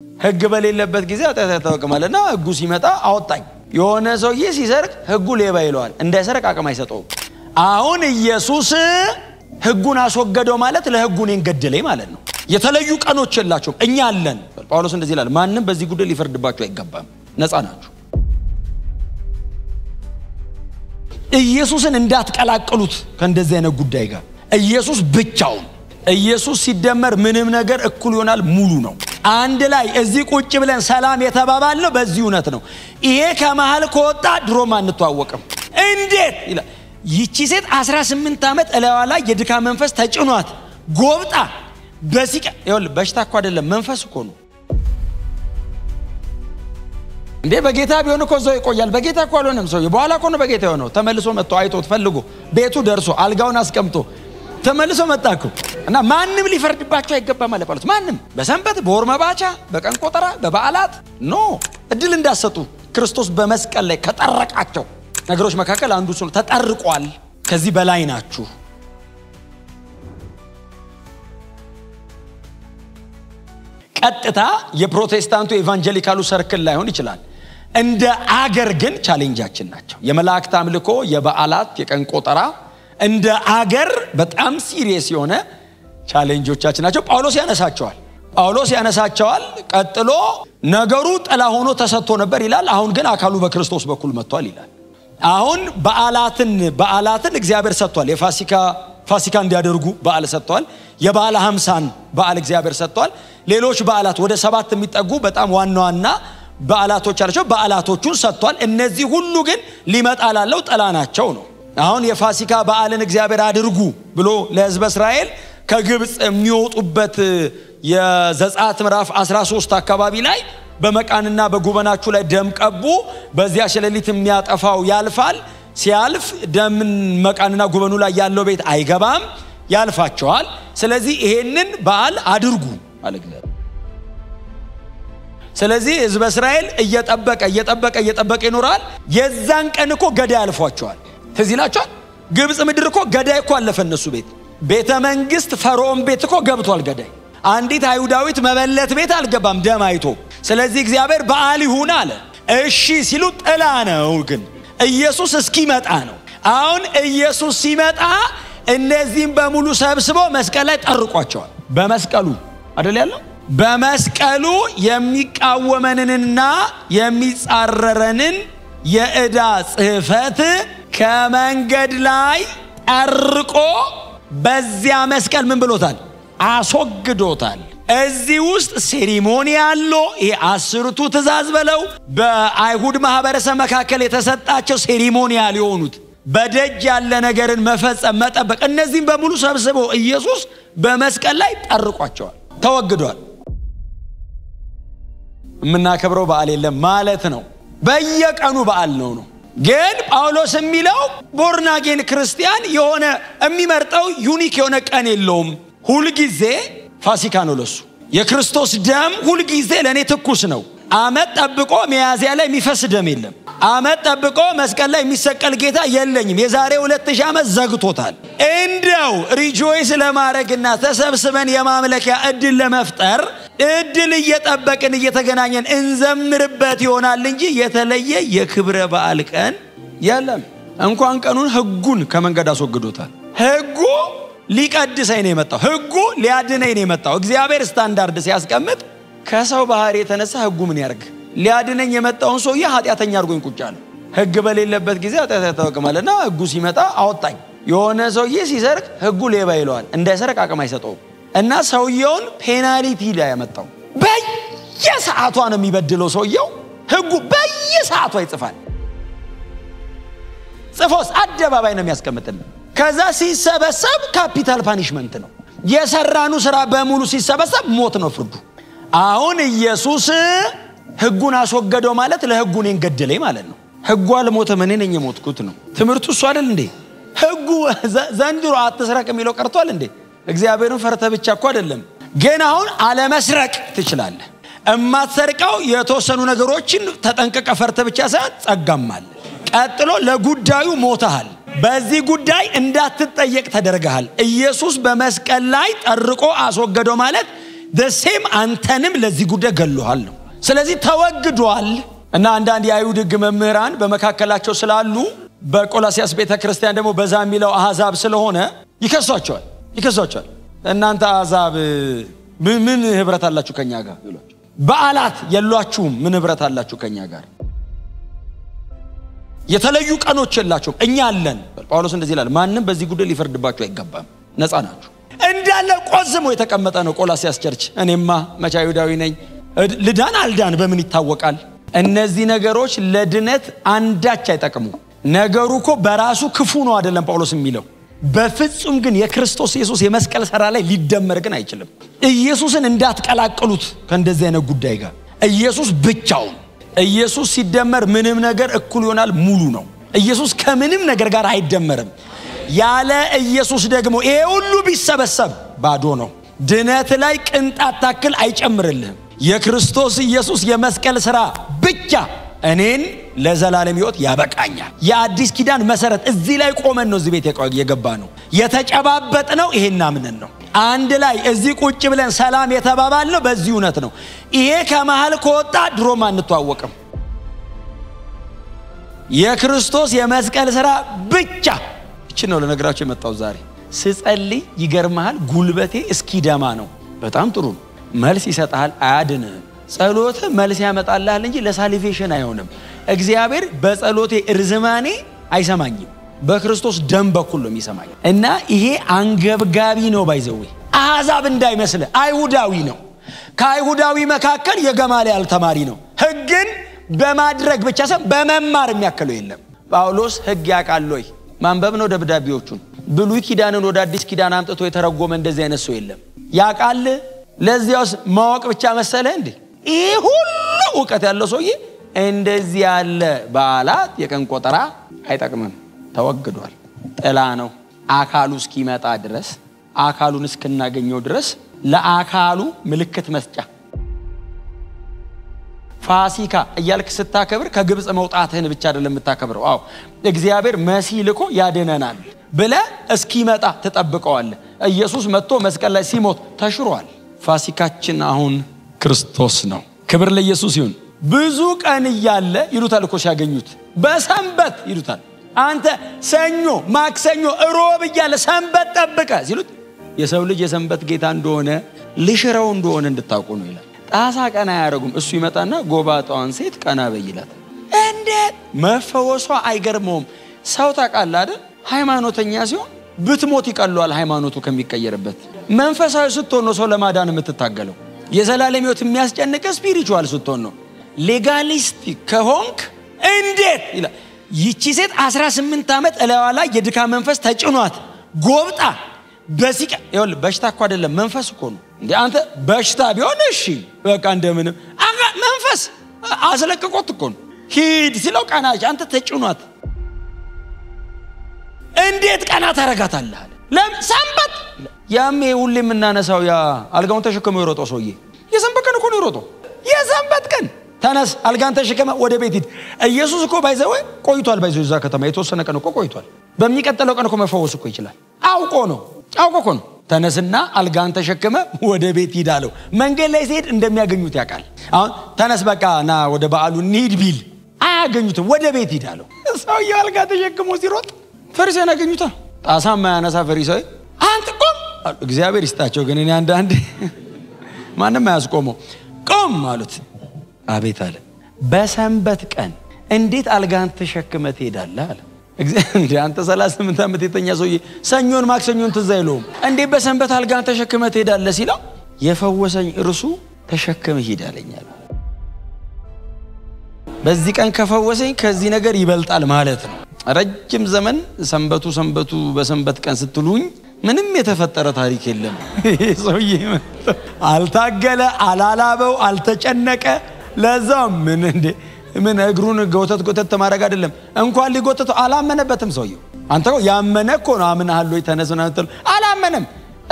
ህግ በሌለበት ጊዜ አጣጣተውቀማለና ህጉ ሲመጣ አወጣኝ የሆነ ሰውዬ ሲሰርቅ ህጉ ሌባ ይለዋል እንዳይሰርቅ አቅም አይሰጠው አሁን ኢየሱስ ህጉን አስወገደው ማለት ለህጉ እኔን ገደለኝ ማለት ነው የተለዩ ቀኖች የላችሁም እኛ አለን ጳውሎስ እንደዚህ ይላል ማንንም በዚህ ጉዳይ ሊፈርድባችሁ አይገባም ነፃ ናችሁ ኢየሱስን እንዳትቀላቀሉት ከእንደዚህ አይነት ጉዳይ ጋር ኢየሱስ ብቻውን ኢየሱስ ሲደመር ምንም ነገር እኩል ይሆናል ሙሉ ነው አንድ ላይ እዚህ ቁጭ ብለን ሰላም የተባባልነው በዚህ እውነት ነው ይሄ ከመሃል ከወጣ ድሮም አንተዋወቅም እንዴት ይላል ይቺ ሴት 18 ዓመት እላዋ ላይ የድካም መንፈስ ተጭኗት ጎብጣ በሲቃ ይወል በሽታ እኮ አይደለም መንፈስ እኮ ነው እንዴ በጌታ ቢሆን እኮ ዘው ይቆያል በጌታ እኮ አልሆነም ሰው በኋላ እኮ ነው በጌታ የሆነው ተመልሶ መጥቶ አይቶት ፈልጎ ቤቱ ደርሶ አልጋውን አስቀምጦ ተመልሶ መጣኩ እና ማንንም ሊፈርድባቸው አይገባም ማለት ጳውሎስ ማንንም በሰንበት በወር መባቻ በቀን ቆጠራ በበዓላት ኖ እድል እንዳሰጡ ክርስቶስ በመስቀል ላይ ከጠረቃቸው ነገሮች መካከል አንዱ እሱ ነው ተጠርቋል ከዚህ በላይ ናችሁ ቀጥታ የፕሮቴስታንቱ ኢቫንጀሊካሉ ሰርክል ላይ ሆን ይችላል እንደ አገር ግን ቻሌንጃችን ናቸው የመላእክት አምልኮ የበዓላት የቀን ቆጠራ እንደ አገር በጣም ሲሪየስ የሆነ ቻሌንጆቻችን ናቸው ጳውሎስ ያነሳቸዋል ቀጥሎ ነገሩ ጥላ ሆኖ ተሰጥቶ ነበር ይላል አሁን ግን አካሉ በክርስቶስ በኩል መጥቷል ይላል አሁን በዓላትን እግዚአብሔር ሰጥቷል የፋሲካ እንዲያደርጉ በዓል ሰጥቷል የበዓለ 50 በዓል እግዚአብሔር ሰጥቷል ሌሎች በዓላት ወደ 7 የሚጠጉ በጣም ዋናዋና በዓላቶች አላቸው በዓላቶቹን ሰጥቷል እነዚህ ሁሉ ግን ሊመጣ ላለው ጥላ ናቸው ነው አሁን የፋሲካ በዓልን እግዚአብሔር አድርጉ ብሎ ለሕዝበ እስራኤል ከግብጽ የሚወጡበት የዘጸአት ምዕራፍ 13 አካባቢ ላይ በመቃንና በጉበናችሁ ላይ ደም ቀቡ በዚያ ሸለሊት የሚያጠፋው ያልፋል ሲያልፍ ደምን መቃንና ጉበኑ ላይ ያለው ቤት አይገባም ያልፋቸዋል ስለዚህ ይሄንን በዓል አድርጉ ማለት ነው ስለዚህ ሕዝበ እስራኤል እየጠበቀ ይኖራል የዛን ቀን እኮ ገዳይ አልፏቸዋል ተዚላቸዋል ግብጽ ምድር እኮ ገዳይ እኮ አለፈ እነሱ ቤተ መንግስት ፈርዖን ቤት እኮ ገብቷል ገዳይ አንዲት አይሁዳዊት መበለት ቤት አልገባም ደም አይቶ ስለዚህ እግዚአብሔር በዓል ይሁን አለ እሺ ሲሉ ጥላ ነው ግን ኢየሱስ እስኪመጣ ነው አሁን ኢየሱስ ሲመጣ እነዚህም በሙሉ ሰብስቦ መስቀል ላይ ጠርቋቸዋል በመስቀሉ አይደል ያለው በመስቀሉ የሚቃወመንንና የሚጻረረንን የዕዳ ጽሕፈት ከመንገድ ላይ ጠርቆ በዚያ መስቀል ምን ብሎታል አስወግዶታል እዚህ ውስጥ ሴሪሞኒ አለው ይሄ 10ቱ ትእዛዝ በለው በአይሁድ ማህበረሰብ መካከል የተሰጣቸው ሴሪሞኒያል የሆኑት በደጅ ያለ ነገርን መፈጸም መጠበቅ እነዚህም በሙሉ ሰብስቦ ኢየሱስ በመስቀል ላይ ጠርቋቸዋል ተወግዷል ምናከብረው በዓል የለም ማለት ነው በየቀኑ በዓል ነው ግን ጳውሎስ የሚለው ቦርናጌን ክርስቲያን የሆነ የሚመርጠው ዩኒክ የሆነ ቀን የለውም ሁሉ ጊዜ ፋሲካ ነው ለሱ የክርስቶስ ደም ሁሉ ጊዜ ለኔ ትኩስ ነው አመት ጠብቆ ሚያዝያ ላይ የሚፈስ ደም የለም አመት ጠብቆ መስቀል ላይ የሚሰቀል ጌታ የለኝም የዛሬ 2000 ዓመት ዘግቶታል እንደው ሪጆይስ ለማድረግና ተሰብስበን የማምለኪያ እድል ለመፍጠር እድል እየጠበቅን እየተገናኘን እንዘምርበት ይሆናል እንጂ የተለየ የክብረ በዓል ቀን የለም እንኳን ቀኑን ህጉን ከመንገድ አስወግዶታል ህጉ ሊቀድሰኝ ነው የመጣው ህጉ ሊያድነኝ ነው የመጣው እግዚአብሔር ስታንዳርድ ሲያስቀምጥ ከሰው ባህሪ የተነሳ ህጉ ምን ያርግ ሊያድነኝ የመጣውን ሰው ኃጢአተኛ አድርጎኝ ቁጫለ ህግ በሌለበት ጊዜ አጣጣተውቀማለና ህጉ ሲመጣ አወጣኝ የሆነ ሰውዬ ሲሰርቅ ህጉ ሌባ ይለዋል እንዳይሰርቅ አቅም አይሰጠው እና ሰውየውን ፔናልቲ ላይ ያመጣው በየሰዓቷ ነው የሚበድለው ሰውየው ህጉ በየሰዓቷ ይጽፋል ጽፎስ አደባባይ ነው የሚያስቀምጥልን ከዛ ሲሰበሰብ ካፒታል ፓኒሽመንት ነው የሰራኑ ስራ በሙሉ ሲሰበሰብ ሞት ነው ፍርዱ አሁን ኢየሱስ ህጉን አስወገደው ማለት ለህጉ እኔን ገደለኝ ማለት ነው ህጉ አልሞተም እኔ ነኝ የሞትኩት ነው ትምርቱ እሱ አይደል እንዴ ህጉ ዘንድሮ አትስረቅ የሚለው ቀርቷል እንዴ እግዚአብሔርን ፈርተ ብቻ እኮ አይደለም ግን አሁን አለ መስረቅ ትችላለህ እማትሰርቀው የተወሰኑ ነገሮችን ተጠንቀቀ ፈርተ ብቻ ሳይሆን ጸጋማል ቀጥሎ ለጉዳዩ ሞተሃል በዚህ ጉዳይ እንዳትጠየቅ ተደረገሃል ኢየሱስ በመስቀል ላይ ጠርቆ አስወገደው ማለት the same አንተንም ለዚህ ጉዳይ ገሎሃል ነው ስለዚህ ተወግዷል እና አንዳንድ የአይሁድ ሕግ መምህራን በመካከላቸው ስላሉ በቆላሲያስ ቤተክርስቲያን ደግሞ በዛ የሚለው አሕዛብ ስለሆነ ይከሷቸዋል እናንተ አሕዛብ ምን ህብረት አላችሁ ከኛ ጋር ይሏቸው በዓላት የሏችሁም ምን ህብረት አላችሁ ከኛ ጋር የተለዩ ቀኖች የላችሁም እኛ አለን ጳውሎስ እንደዚህ ይላል ማንንም በዚህ ጉዳይ ሊፈርድባችሁ አይገባም ነፃ ናችሁ እንዳለ ቆዝሞ የተቀመጠ ነው ቆላሲያስ ቸርች እኔማ መቼ አይሁዳዊ ነኝ ልዳን አልዳን በምን ይታወቃል እነዚህ ነገሮች ለድነት አንዳች አይጠቅሙ ነገሩ እኮ በራሱ ክፉ ነው አይደለም ጳውሎስ የሚለው በፍጹም ግን የክርስቶስ ኢየሱስ የመስቀል ሥራ ላይ ሊደመር ግን አይችልም ኢየሱስን እንዳትቀላቅሉት ከእንደዚህ አይነት ጉዳይ ጋር ኢየሱስ ብቻውን ኢየሱስ ሲደመር ምንም ነገር እኩል ይሆናል ሙሉ ነው ኢየሱስ ከምንም ነገር ጋር አይደመርም ያለ ኢየሱስ ደግሞ ይሄ ሁሉ ቢሰበሰብ ባዶ ነው ድነት ላይ ቅንጣት ታክል አይጨምርልህም የክርስቶስ ኢየሱስ የመስቀል ሥራ ብቻ እኔን ለዘላለም ሕይወት ያበቃኛል የአዲስ ኪዳን መሰረት እዚህ ላይ ቆመን ነው እዚህ ቤት የገባ ነው የተጨባበጥ ነው ይሄን አምነን ነው አንድ ላይ እዚህ ቁጭ ብለን ሰላም የተባባል ነው በዚህ እውነት ነው ይሄ ከመሃል ከወጣ ድሮም አንተዋወቅም የክርስቶስ የመስቀል ሥራ ብቻ እቺ ነው ለነገራችሁ የመጣው ዛሬ ስጸልይ ይገርማል ጉልበቴ እስኪደማ ነው በጣም ጥሩ ነው መልስ ይሰጣል አያድንህም ጸሎት መልስ ያመጣልሃል እንጂ ለሳሊቬሽን አይሆንም እግዚአብሔር በጸሎቴ እርዝማኔ አይሰማኝም በክርስቶስ ደም በኩል ነው የሚሰማኝ እና ይሄ አንገብጋቢ ነው ባይዘው አሕዛብ እንዳይመስል አይሁዳዊ ነው ከአይሁዳዊ መካከል የገማልያል ተማሪ ነው ሕግን በማድረግ ብቻ ሳይሆን በመማር የሚያከለው የለም ጳውሎስ ሕግ ያውቃል ወይ ማንበብ ነው ደብዳቤዎቹን ብሉይ ኪዳንን ወደ አዲስ ኪዳን አምጥቶ የተረጎመ እንደዚህ አይነት ሰው የለም ያውቃል ለዚያውስ ማወቅ ብቻ መሰለህ እንዴ ይሄ ሁሉ ዕውቀት ያለው ሰውዬ እንደዚህ ያለ በዓላት የቀን ቆጠራ አይጠቅምም ተወግዷል ጥላ ነው አካሉ እስኪመጣ ድረስ አካሉን እስክናገኘው ድረስ ለአካሉ ምልክት መስጫ ፋሲካ እያልክ ስታከብር ከግብጽ መውጣትህን ብቻ አይደለም የምታከብረው አዎ እግዚአብሔር መሲህ ልኮ ያድነናል ብለ እስኪመጣ ተጠብቀዋለህ ኢየሱስ መጥቶ መስቀል ላይ ሲሞት ተሽሯል ፋሲካችን አሁን ክርስቶስ ነው ክብር ለኢየሱስ ይሁን ብዙ ቀን ይያለ ይሉታል እኮ ሲያገኙት በሰንበት ይሉታል አንተ ሰኞ ማክሰኞ ሮብ ይያለ ሰንበት ጠብቀ ሲሉት የሰው ልጅ የሰንበት ጌታ እንደሆነ ልሽረው እንደሆነ እንድታውቁ ነው ይላል ጣሳ ቀና ያረጉም እሱ ይመጣና ጎባጣዋን ሴት ቀና በይላት እንዴ መፈወሷ አይገርመውም ሰው ታቃለ አይደል ሃይማኖተኛ ሲሆን ብትሞት ይቀሏል ሃይማኖቱ ከሚቀየርበት መንፈሳዊ ስትሆን ነው ሰው ለማዳን የምትታገለው የዘላለም ሕይወት የሚያስጨንቅ ስፒሪቹዋል ስትሆን ነው ሌጋሊስቲክ ከሆንክ እንዴት ይላል ይቺ ሴት 18 ዓመት እላዋ ላይ የድካ መንፈስ ተጭኗት ጎብጣ በሲቃ ይወል በሽታ እኮ አይደለም መንፈስ እኮ ነው እንዴ አንተ በሽታ ቢሆን እሺ በቃ እንደምንም መንፈስ አስለቅቆት እኮ ነው ሂድ ሲለው ቀናች አንተ ተጭኗት እንዴት ቀና ታረጋታለህ ለሰንበት ያም ሁሌ የምናነሳው ያ አልጋውን ተሸክሞ ይሮጦ ሰውዬ የሰንበት ቀን እኮ ነው ይሮጦ የሰንበት ቀን ተነስ አልጋን ተሸክመ ወደ ቤት ሂድ ኢየሱስ እኮ ባይዘው ቆይቷል ባይዘው እዛ ከተማ የተወሰነ ቀን እኮ ቆይቷል በሚቀጥለው ቀን እኮ መፈወስ እኮ ይችላል አውቆ እኮ ነው ተነስና አልጋን ተሸክመ ወደ ቤት ሂድ አለው መንገድ ላይ ሲሄድ እንደሚያገኙት ያውቃል አሁን ተነስ በቃና ወደ በዓሉ እንሂድ ቢል አያገኙትም ወደ ቤት ሂድ አለው ሰውዬው አልጋ ተሸክሞ ሲሮጥ ፈሪሳውያን አገኙታ ጣሳማ ያነሳ ፈሪሳዊ አንተ ቆም እግዚአብሔር ይስጣቸው ግን እኔ አንዳንድ ማንንም አያስቆመው ቆም ማለት አቤት አለ በሰንበት ቀን እንዴት አልጋን ተሸክመ ትሄዳለህ አለ እግዚአብሔር አንተ 38 ዓመት የተኛ ሰውዬ ሰኞን ማክሰኞን ትዛይሎም እንዴት በሰንበት አልጋን ተሸክመ ትሄዳለህ ሲለው የፈወሰኝ እርሱ ተሸክመ ሄዳለኛል በዚህ ቀን ከፈወሰኝ ከዚህ ነገር ይበልጣል ማለት ነው ረጅም ዘመን ሰንበቱ በሰንበት ቀን ስትሉኝ ምንም የተፈጠረ ታሪክ የለም ሰውዬ አልታገለ አላላበው አልተጨነቀ ለዛም ምን እግሩን ጎተት ተማረጋ አይደለም እንኳን ሊጎተተው አላመነበትም ሰውዬው አንተ ያመነ እኮ ነው አምናለሁ የተነሰና አላመነም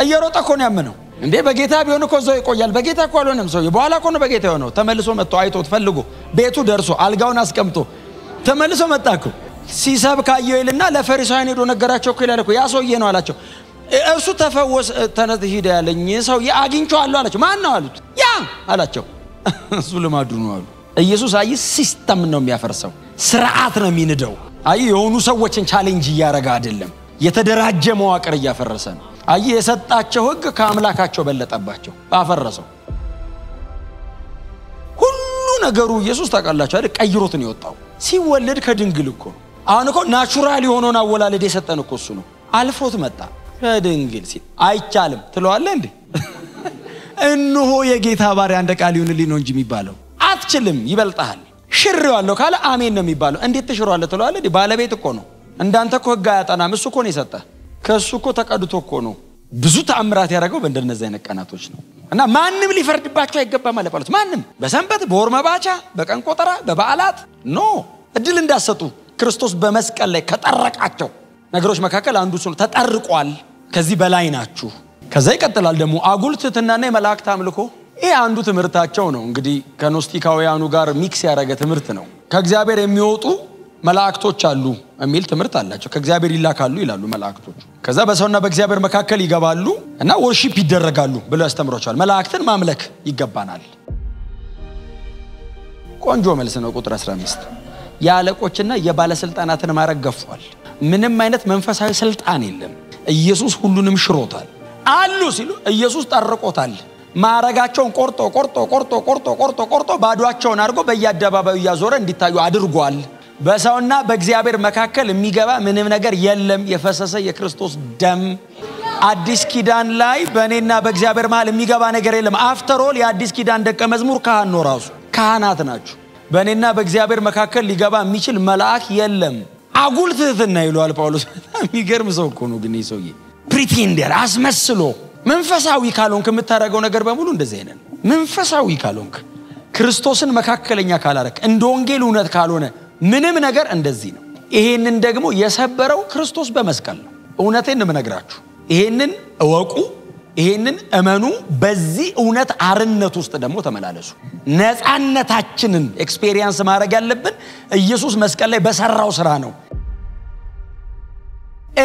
እየሮጠ እኮ ነው ያመነው እንዴ በጌታ ቢሆን እኮ ዘው ይቆያል በጌታ እኮ አልሆነም ሰውዬው በኋላ እኮ ነው በጌታ የሆነው ተመልሶ መጥቶ አይቶት ፈልጎ ቤቱ ደርሶ አልጋውን አስቀምጦ ተመልሶ መጣ እኮ ሲሰብክ አየው ይልና ለፈሪሳውያን ሄዶ ነገራቸው እኮ ይላል እኮ ያ ሰውዬ ነው አላቸው እርሱ ተፈወሰ ተነስ ሂድ ያለኝ ሰው ያግኝቻለሁ አላቸው ማን ነው አሉት ያ አላቸው እሱ ልማዱ ነው አሉ ኢየሱስ አይ ሲስተም ነው የሚያፈርሰው ስርዓት ነው የሚንደው አይ የሆኑ ሰዎችን ቻሌንጅ ያረጋ አይደለም የተደራጀ መዋቅር ያፈረሰ ነው አይ የሰጣቸው ህግ ከአምላካቸው በለጠባቸው አፈረሰው ሁሉ ነገሩ ኢየሱስ ታውቃላችሁ አይደል ቀይሮት ነው የወጣው ሲወለድ ከድንግል እኮ አሁን እኮ ናቹራል የሆነውን አወላለድ የሰጠን እኮ እሱ ነው አልፎት መጣ ከድንግል ሲል አይቻልም ትለዋለህ እንዴ እንሆ የጌታ ባሪያ እንደ ቃል ይሁንልኝ ነው እንጂ የሚባለው አትችልም ይበልጣል ሽሬዋለሁ ካለ አሜን ነው የሚባለው እንዴት ተሽሯለህ ትለዋለህ እንዴ ባለቤት እኮ ነው እንዳንተ እኮ ህግ አያጠናም እሱ እኮ ነው የሰጠህ ከሱ እኮ ተቀድቶ እኮ ነው ብዙ ተአምራት ያደረገው በእንደነዚህ አይነት ቀናቶች ነው እና ማንንም ሊፈርድባቸው አይገባም ማለት ጳውሎስ ማንንም በሰንበት በወር መባቻ በቀን ቆጠራ በበዓላት ኖ እድል እንዳሰጡ ክርስቶስ በመስቀል ላይ ከጠረቃቸው ነገሮች መካከል አንዱ እሱ ነው ተጠርቋል ከዚህ በላይ ናችሁ ከዛ ይቀጥላል ደግሞ አጉል ትሕትናና የመላእክት አምልኮ ይሄ አንዱ ትምህርታቸው ነው እንግዲህ ከኖስቲካውያኑ ጋር ሚክስ ያደረገ ትምህርት ነው ከእግዚአብሔር የሚወጡ መላእክቶች አሉ የሚል ትምህርት አላቸው ከእግዚአብሔር ይላካሉ ይላሉ መላእክቶች ከዛ በሰውና በእግዚአብሔር መካከል ይገባሉ እና ወርሺፕ ይደረጋሉ ብለው ያስተምሯቸዋል መላእክትን ማምለክ ይገባናል ቆንጆ መልስ ነው ቁጥር 15 ያለቆችና የባለስልጣናትን ማረግ ገፏል ምንም አይነት መንፈሳዊ ስልጣን የለም ኢየሱስ ሁሉንም ሽሮታል አሉ ሲሉ ኢየሱስ ጠርቆታል ማረጋቸውን ቆርጦ ባዷቸውን አድርጎ በየአደባባዩ ያዞረ እንዲታዩ አድርጓል በሰውና በእግዚአብሔር መካከል የሚገባ ምንም ነገር የለም የፈሰሰ የክርስቶስ ደም አዲስ ኪዳን ላይ በእኔና በእግዚአብሔር መሃል የሚገባ ነገር የለም አፍተር ኦል የአዲስ ኪዳን ደቀ መዝሙር ካህን ነው ራሱ ካህናት ናቸው በእኔና በእግዚአብሔር መካከል ሊገባ የሚችል መልአክ የለም አጉል ትሕትና ይሏል ጳውሎስ የሚገርም ሰው እኮ ነው ግን ይሰውዬ ፕሪቴንደር አስመስሎ መንፈሳዊ ካልሆንክ የምታረጋው ነገር በሙሉ እንደዚህ አይነት መንፈሳዊ ካልሆንክ ክርስቶስን መካከለኛ ካላረክ እንደ ወንጌል እውነት ካልሆነ ምንም ነገር እንደዚህ ነው ይሄንን ደግሞ የሰበረው ክርስቶስ በመስቀል ነው እውነቴን ነው የምነግራችሁ ይሄንን እወቁ ይሄንን እመኑ በዚህ እውነት አርነት ውስጥ ደግሞ ተመላለሱ ነፃነታችንን ኤክስፒሪየንስ ማድረግ ያለብን ኢየሱስ መስቀል ላይ በሰራው ስራ ነው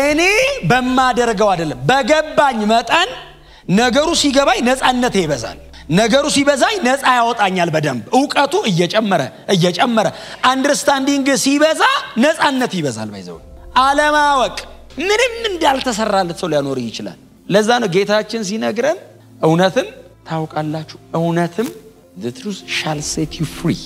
እኔ በማደርገው አይደለም በገባኝ መጠን ነገሩ ሲገባኝ ነፃነቴ ይበዛል ነገሩ ሲበዛኝ ነፃ ያወጣኛል በደንብ ዕውቀቱ እየጨመረ አንደርስታንዲንግ ሲበዛ ነፃነት ይበዛል ባይዘው አለማወቅ ምንም እንዳልተሰራለት ሰው ሊያኖር ይችላል ለዛ ነው ጌታችን ሲነግረን እውነትን ታውቃላችሁ እውነትም the truth shall set you free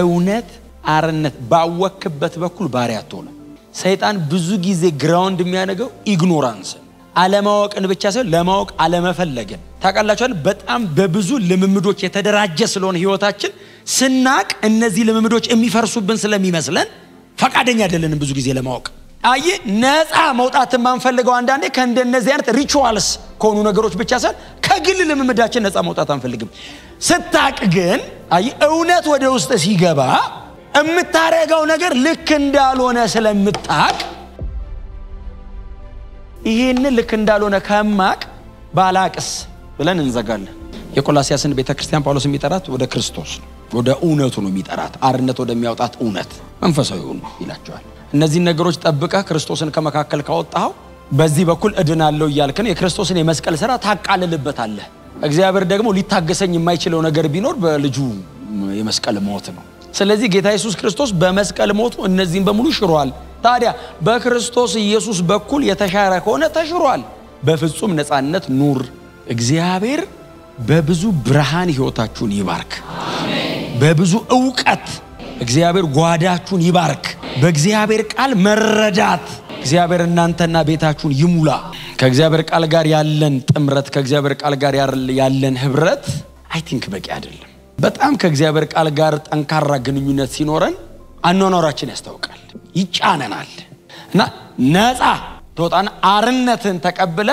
እውነት አርነት ባወክበት በኩል ባሪያ አትሆንም ሰይጣን ብዙ ጊዜ ግራውንድ የሚያነገው ኢግኖራንስ አለማወቅን ብቻ ሳይሆን ለማወቅ አለመፈለግን ታውቃላችሁ በጣም በብዙ ልምምዶች የተደራጀ ስለሆነ ህይወታችን ስናቅ እነዚህ ልምምዶች የሚፈርሱብን ስለሚመስለን ፈቃደኛ አይደለንም ብዙ ጊዜ ለማወቅ አይ ነፃ መውጣት ማንፈልገው አንዳንዴ ከእንደነዚህ አይነት ሪቹዋልስ ኮኑ ነገሮች ብቻ ሳይሆን ከግል ልምምዳችን ነፃ መውጣት አንፈልግም ስታቅ ግን አይ እውነት ወደ ውስጥ ሲገባ እምታረጋው ነገር ልክ እንዳልሆነ ስለምታቅ ይሄን ልክ እንዳልሆነ ከማቅ ባላቅስ ብለን እንዘጋለን የቆላሲያስን ቤተክርስቲያን ጳውሎስ የሚጠራት ወደ ክርስቶስ ወደ እውነቱ ነው የሚጠራት አርነት ወደሚያወጣት እውነት መንፈሳዊ ነው ይላቸዋል እነዚህ ነገሮች ጠብቀ ክርስቶስን ከመካከል ካወጣው በዚህ በኩል እድናለሁ ይያልከን የክርስቶስን የመስቀል ሥራ ታቃልልበታለህ እግዚአብሔር ደግሞ ሊታገሰኝ የማይችለው ነገር ቢኖር በልጁ የመስቀል ሞት ነው ስለዚህ ጌታ ኢየሱስ ክርስቶስ በመስቀል ሞቱ እነዚህን በሙሉ ሽሯል ታዲያ በክርስቶስ ኢየሱስ በኩል የተሻረ ከሆነ ተሽሯል በፍጹም ነፃነት ኑር እግዚአብሔር በብዙ ብርሃን ህይወታችሁን ይባርክ አሜን በብዙ ዕውቀት እግዚአብሔር ጓዳችሁን ይባርክ በእግዚአብሔር ቃል መረዳት እግዚአብሔር እናንተና ቤታችሁን ይሙላ ከእግዚአብሔር ቃል ጋር ያለን ጥምረት ከእግዚአብሔር ቃል ጋር ያለን ህብረት አይ ቲንክ በቂ አይደለም በጣም ከእግዚአብሔር ቃል ጋር ጠንካራ ግንኙነት ሲኖረን አኗኗራችን ያስተውቃል ይጫነናል እና ነፃ ተወጣን አርነትን ተቀበለ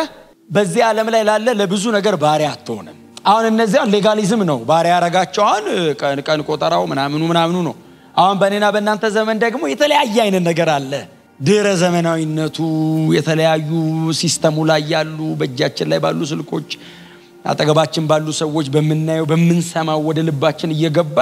በዚህ ዓለም ላይ ላለ ለብዙ ነገር ባሪያ አትሆንም አሁን እነዚያ ሌጋሊዝም ነው ባሪያ ያረጋቸዋል ቀን ቆጠራው ምናምኑ ነው አሁን በእኔና በእናንተ ዘመን ደግሞ የተለያየ አይነት ነገር አለ ድረ ዘመናዊነቱ የተለያዩ ሲስተሙ ላይ ያሉ በእጃችን ላይ ባሉ ስልኮች አጠገባችን ባሉ ሰዎች በመናየው በመንሰማው ወደ ልባችን እየገባ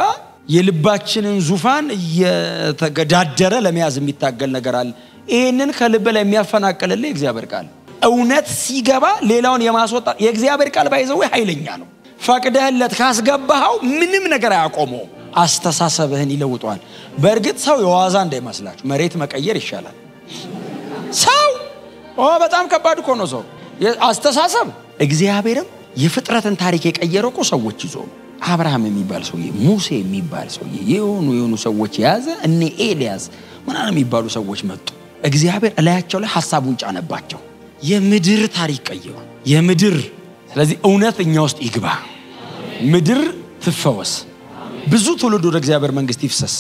የልባችንን ዙፋን እየተገዳደረ ለመያዝ የሚታገል ነገር አለ ይሄንን ከልብ ላይ የሚያፈናቅልልህ እግዚአብሔር ቃል እውነት ሲገባ ሌላውን የማስወጣት የእግዚአብሔር ቃል ባይዘው ኃይለኛ ነው ፈቅደህለት ካስገባው ምንም ነገር አያቆመው አስተሳሰብህን ይለውጣል በእርግጥ ሰው የዋዛ እንዳይመስላችሁ መሬት መቀየር ይሻላል ሰው በጣም ከባድ እኮ ነው ሰው አስተሳሰብ እግዚአብሔርም የፍጥረትን ታሪክ የቀየረው ሰዎች ይዞ አብርሃም የሚባል ሰው ሙሴ የሚባል ሰው የሆኑ ሰዎች ያዘ እነ ኤልያስ ምናምን የሚባሉ ሰዎች መጡ እግዚአብሔር እላያቸው ላይ ሐሳቡን ጫነባቸው የምድር ታሪክ ቀየሩ የምድር ስለዚህ እውነተኛ ውስጥ ይግባ ምድር ትፈወስ ብዙ ትውልድ ወደ እግዚአብሔር መንግስት ይፍሰስ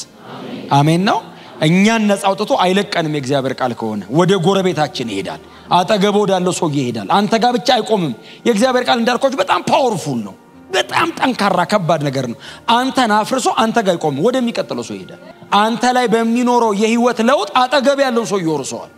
አሜን ነው እኛን ነፃ አውጥቶ አይለቀንም የእግዚአብሔር ቃል ከሆነ ወደ ጎረቤታችን ይሄዳል አጠገቦ ወዳለው ሰው ይሄዳል አንተ ጋር ብቻ አይቆምም የእግዚአብሔር ቃል እንዳልኳችሁ በጣም ፓወርፉል ነው በጣም ጠንካራ ከባድ ነገር ነው አንተን አፍርሶ አንተ ጋር አይቆምም ወደሚቀጥለው ሰው ይሄዳል አንተ ላይ በሚኖረው የህይወት ለውጥ አጠገብ ያለው ሰው ይወርሰዋል